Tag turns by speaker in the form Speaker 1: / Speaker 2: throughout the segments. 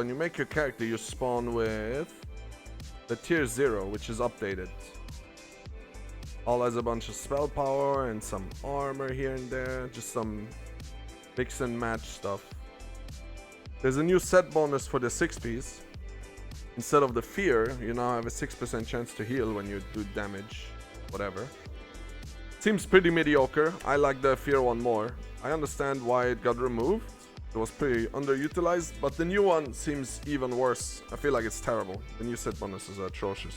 Speaker 1: when you make your character, you spawn with the tier 0, which is updated. All has a bunch of spell power and some armor here and there, just some mix and match stuff. There's a new set bonus for the 6-piece. Instead of the fear, you now have a 6% chance to heal when you do damage, whatever. Seems pretty mediocre. I like the fear one more. I understand why it got removed. It was pretty underutilized, but the new one seems even worse. I feel like it's terrible. The new set bonuses are atrocious.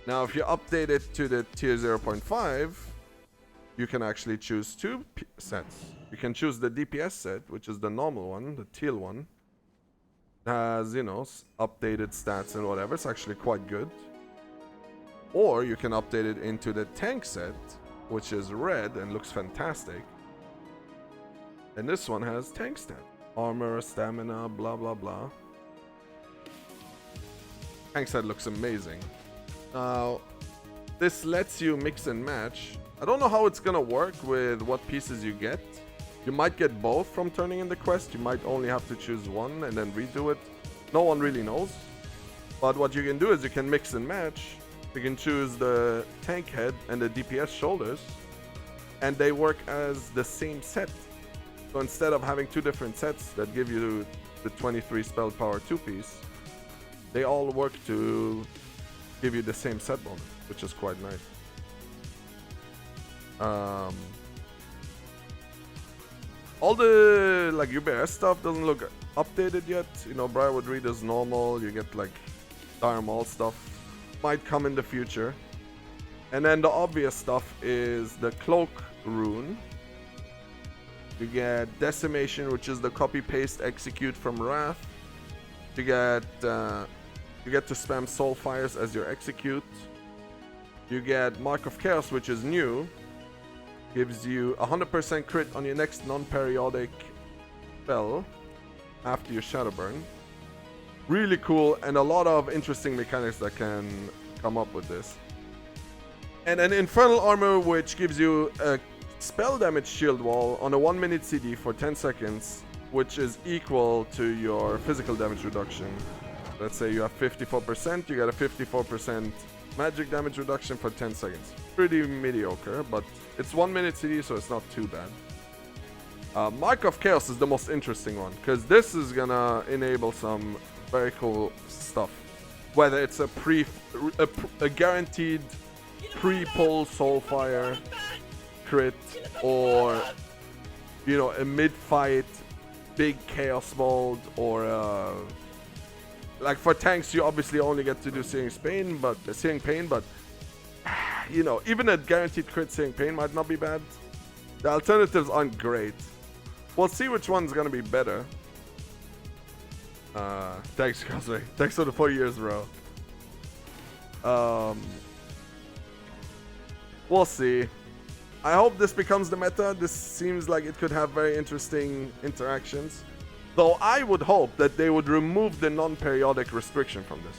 Speaker 1: Now, if you update it to the tier 0.5, you can actually choose two sets. You can choose the DPS set, which is the normal one, the teal one. It has, you know, updated stats and whatever. It's actually quite good. Or you can update it into the tank set, which is red and looks fantastic. And this one has tank stat. Armor, stamina, blah, blah, blah. Tank set looks amazing. Now, this lets you mix and match. I don't know how it's gonna work with what pieces you get. You might get both from turning in the quest. You might only have to choose one and then redo it. No one really knows. But what you can do is you can mix and match. You can choose the tank head and the DPS shoulders, and they work as the same set. So instead of having two different sets that give you the 23 spell power 2-piece, they all work to give you the same set bonus, which is quite nice. All the like UBS stuff doesn't look updated yet. You know, Briarwood Reed is normal. You get like Dire Maul stuff. Might come in the future. And then the obvious stuff is the Cloak Rune. You get Decimation, which is the copy-paste execute from Wrath. You get to spam Soul Fires as your execute. You get Mark of Chaos, which is new. Gives you 100% crit on your next non-periodic spell after your Shadow Burn. Really cool, and a lot of interesting mechanics that can come up with this. And an Infernal Armor, which gives you a spell damage shield wall on a 1-minute CD for 10 seconds, which is equal to your physical damage reduction. Let's say you have 54%, you get a 54% magic damage reduction for 10 seconds. Pretty mediocre, but it's 1-minute CD, so it's not too bad. Mark of Chaos is the most interesting one, because this is gonna enable some very cool stuff. Whether it's a guaranteed pre-pull Soulfire crit, or, you know, a mid-fight big Chaos Mold, or like for tanks you obviously only get to do Searing Pain, but you know, even a guaranteed crit Searing Pain might not be bad. The alternatives aren't great. We'll see which one's gonna be better. Thanks, Cosway. Thanks for the 4 years, bro. We'll see. I hope this becomes the meta. This seems like it could have very interesting interactions. Though I would hope that they would remove the non-periodic restriction from this.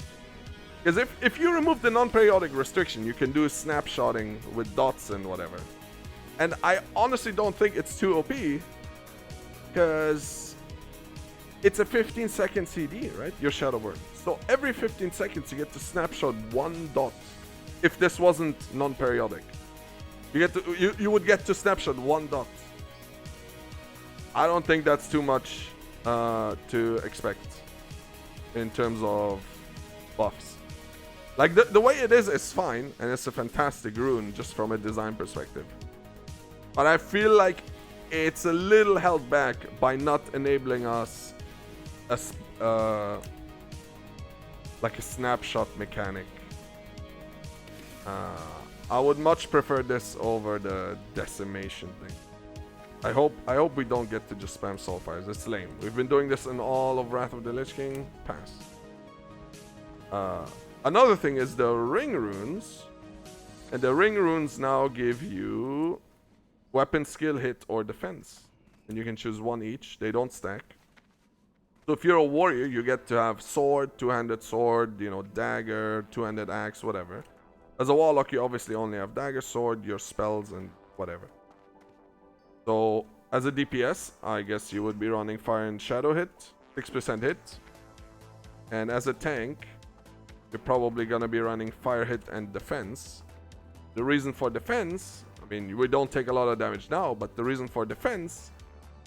Speaker 1: Because if you remove the non-periodic restriction, you can do snapshotting with dots and whatever. And I honestly don't think it's too OP. Because it's a 15-second CD, right? Your Shadow Burn. So every 15 seconds you get to snapshot one dot. If this wasn't non-periodic, you would get to snapshot one dot. I don't think that's too much to expect in terms of buffs. Like the way it is fine, and it's a fantastic rune just from a design perspective. But I feel like it's a little held back by not enabling us like a snapshot mechanic. I would much prefer this over the decimation thing. I hope we don't get to just spam Soulfires. It's lame. We've been doing this in all of Wrath of the Lich King. Pass. Another thing is the ring runes. And the ring runes now give you weapon, skill, hit, or defense. And you can choose one each. They don't stack. So if you're a warrior, you get to have sword, two-handed sword, you know, dagger, two-handed axe, whatever. As a warlock, you obviously only have dagger, sword, your spells, and whatever. So as a DPS, I guess you would be running fire and shadow hit. 6% hit. And as a tank, you're probably gonna be running fire hit and defense. The reason for defense, I mean, we don't take a lot of damage now, but the reason for defense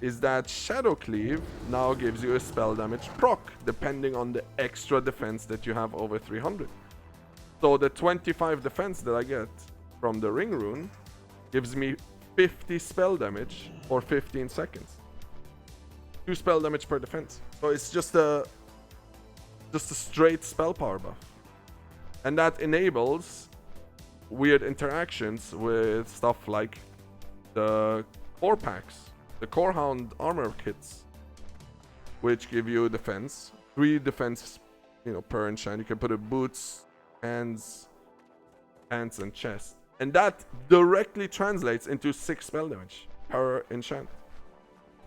Speaker 1: is that Shadow Cleave now gives you a spell damage proc, depending on the extra defense that you have over 300. So the 25 defense that I get from the Ring Rune gives me 50 spell damage for 15 seconds. 2 spell damage per defense. So it's just a straight spell power buff. And that enables weird interactions with stuff like the core packs, the Core Hound armor kits, which give you defense, 3 defense, per enchant. You can put it boots, hands, pants, and chest, and that directly translates into 6 spell damage per enchant.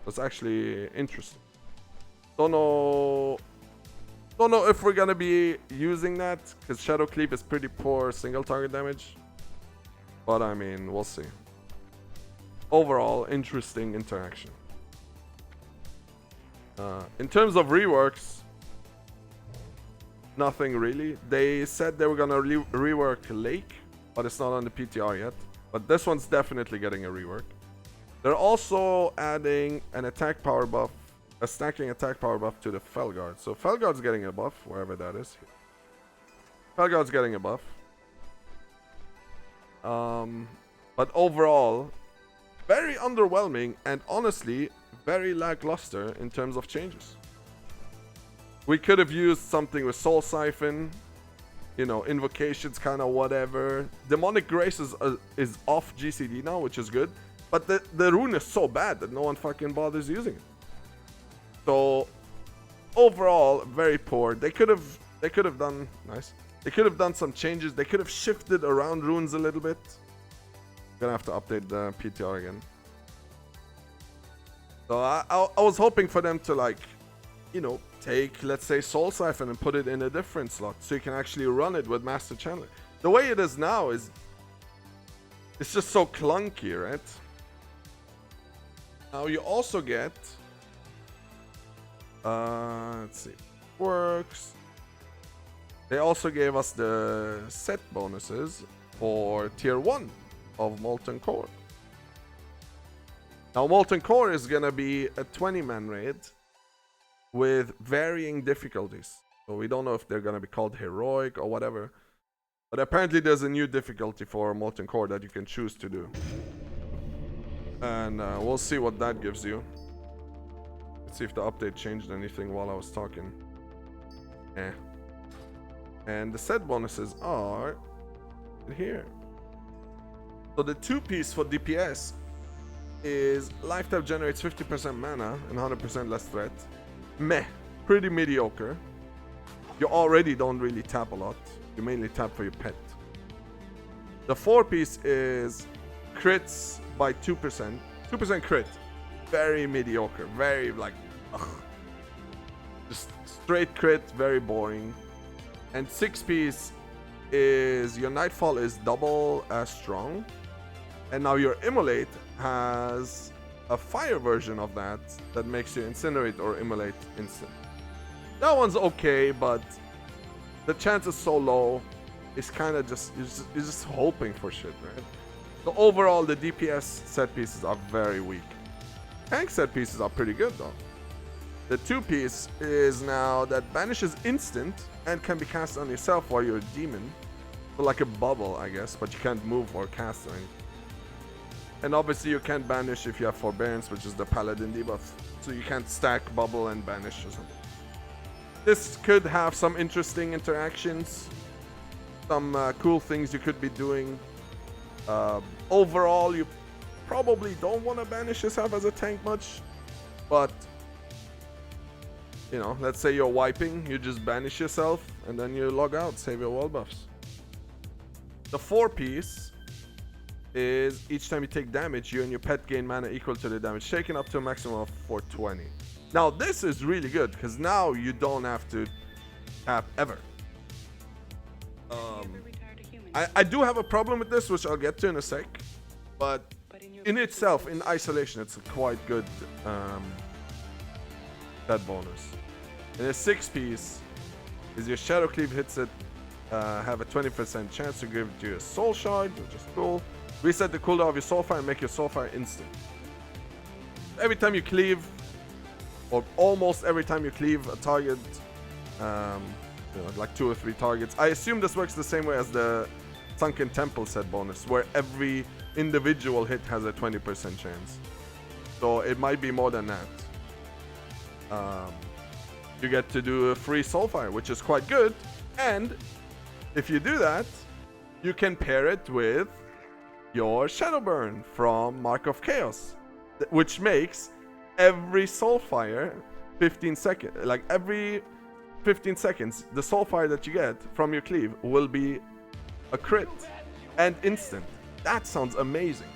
Speaker 1: That's actually interesting. Don't know if we're gonna be using that, because Shadow Cleave is pretty poor single target damage, but I mean, we'll see. Overall, interesting interaction. In terms of reworks, nothing really. They said they were gonna rework Lake, but it's not on the PTR yet. But this one's definitely getting a rework. They're also adding an attack power buff, a stacking attack power buff to the Felguard. So Felguard's getting a buff, wherever that is. Felguard's getting a buff. But overall, very underwhelming and honestly very lackluster in terms of changes. We could have used something with Soul Siphon, invocations, kind of whatever. Demonic Grace is off GCD now, which is good, but the rune is so bad that no one fucking bothers using it. So overall, very poor. They could have done nice. They could have done some changes. They could have shifted around runes a little bit. Gonna have to update the PTR again. So I was hoping for them to take, let's say, Soul Siphon and put it in a different slot, so you can actually run it with Master Channeler. The way it is now it's just so clunky, right? Now you also get, let's see, works. They also gave us the set bonuses for tier 1 of Molten Core. Now Molten Core is gonna be a 20-man raid with varying difficulties. So we don't know if they're gonna be called heroic or whatever. But apparently there's a new difficulty for Molten Core that you can choose to do. And we'll see what that gives you. Let's see if the update changed anything while I was talking. And the set bonuses are here. So the 2-piece for DPS is lifetime generates 50% mana and 100% less threat. Meh, pretty mediocre. You already don't really tap a lot. You mainly tap for your pet. The 4-piece is crits by 2%. 2% crit. Very mediocre. Very just straight crit, very boring. And 6-piece is your Nightfall is double as strong. And now your Immolate has a fire version of that makes you incinerate or immolate instant. That one's okay, but the chance is so low. It's kind of just you're just hoping for shit, right? So overall, the DPS set pieces are very weak. Tank set pieces are pretty good though. The 2-piece is now that banishes instant and can be cast on yourself while you're a demon. So like a bubble, I guess, but you can't move or cast anything. And obviously you can't banish if you have Forbearance, which is the Paladin debuff. So you can't stack bubble and banish or something. This could have some interesting interactions. Some cool things you could be doing. Overall, you probably don't want to banish yourself as a tank much. But, let's say you're wiping, you just banish yourself and then you log out, save your wall buffs. The 4-piece is each time you take damage, you and your pet gain mana equal to the damage taken up to a maximum of 420. Now this is really good because now you don't have to tap ever. I do have a problem with this, which I'll get to in a sec, but in itself, in isolation, it's a quite good that bonus. And a 6-piece is your Shadow Cleave hits it, have a 20% chance to give it to you a Soul Shard, which is cool. Reset the cooldown of your Soulfire and make your Soulfire instant. Every time you cleave, or almost every time you cleave a target, like 2 or 3 targets. I assume this works the same way as the Sunken Temple set bonus, where every individual hit has a 20% chance. So it might be more than that. You get to do a free Soulfire, which is quite good. And if you do that, you can pair it with your Shadowburn from Mark of Chaos, which makes every Soulfire 15 seconds, like every 15 seconds, the Soulfire that you get from your cleave will be a crit and instant. That sounds amazing.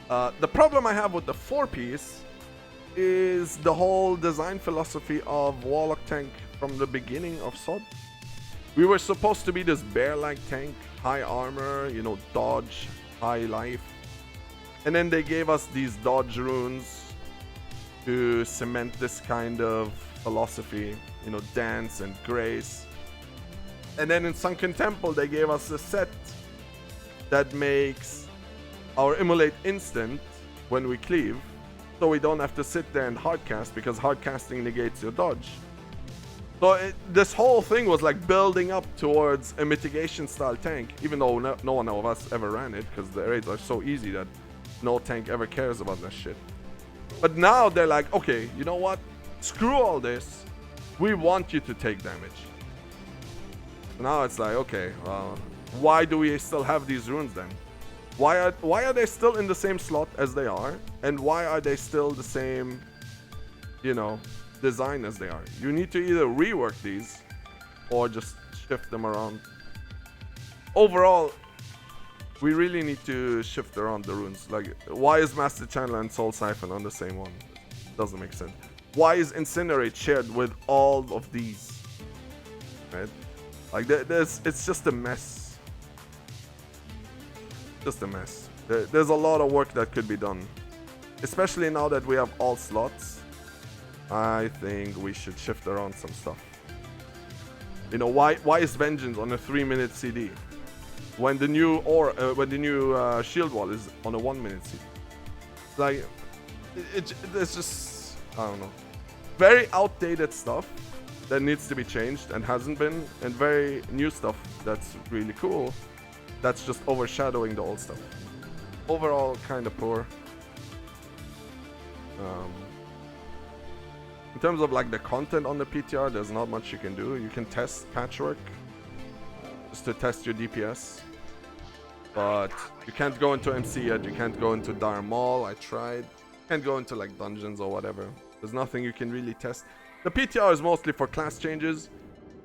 Speaker 1: The problem I have with the 4-piece is the whole design philosophy of Warlock tank from the beginning of SOD. We were supposed to be this bear-like tank, high armor, you know, dodge, high life. And then they gave us these dodge runes to cement this kind of philosophy, you know, dance and grace. And then in Sunken Temple, they gave us a set that makes our Immolate instant when we cleave, so we don't have to sit there and hardcast, because hardcasting negates your dodge. So this whole thing was like building up towards a mitigation style tank, even though no one of us ever ran it, because the raids are so easy that no tank ever cares about that shit. But now they're like, okay, you know what? Screw all this. We want you to take damage. Now it's like, okay, why do we still have these runes then? Why are they still in the same slot as they are? And why are they still the same, you know, design as they are? You need to either rework these or just shift them around. Overall, we really need to shift around the runes. Like, why is Master Channel and Soul Siphon on the same one? Doesn't make sense. Why is Incinerate shared with all of these? Right? Like, it's just a mess. Just a mess. There's a lot of work that could be done. Especially now that we have all slots. I think we should shift around some stuff. You know, why is Vengeance on a 3-minute CD? When the new shield wall is on a 1-minute CD. Like, it's just, I don't know. Very outdated stuff that needs to be changed and hasn't been, and very new stuff that's really cool that's just overshadowing the old stuff. Overall, kind of poor. In terms of like the content on the PTR, there's not much you can do. You can test Patchwork just to test your DPS, but you can't go into MC yet. You can't go into Dire Maul. I tried. Can't go into like dungeons or whatever. There's nothing you can really test. The PTR is mostly for class changes,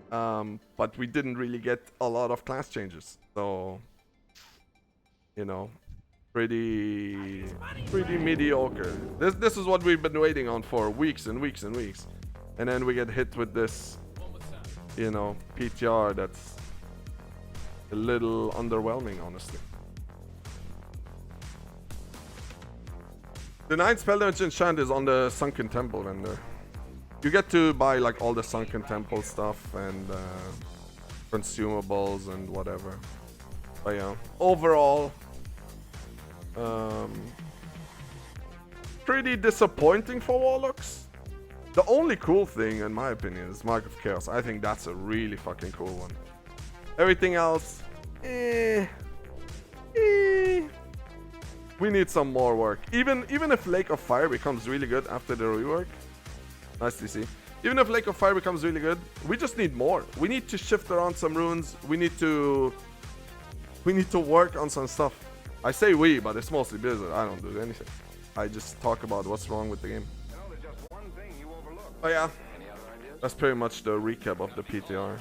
Speaker 1: but we didn't really get a lot of class changes. So, you know, pretty mediocre. This is what we've been waiting on for weeks and weeks and weeks, and then we get hit with this, you know, PTR that's a little underwhelming, honestly. The 9 spell damage enchant is on the Sunken Temple vendor. You get to buy like all the Sunken Temple stuff and consumables and whatever. But yeah, overall, pretty disappointing for Warlocks. The only cool thing, in my opinion, is Mark of Chaos. I think that's a really fucking cool one. Everything else, we need some more work. Even if Lake of Fire becomes really good after the rework, nice to see. Even if Lake of Fire becomes really good, we just need more. We need to shift around some runes. We need to work on some stuff. I say we, but it's mostly Blizzard. I don't do anything. I just talk about what's wrong with the game. But yeah, that's pretty much the recap of the PTR.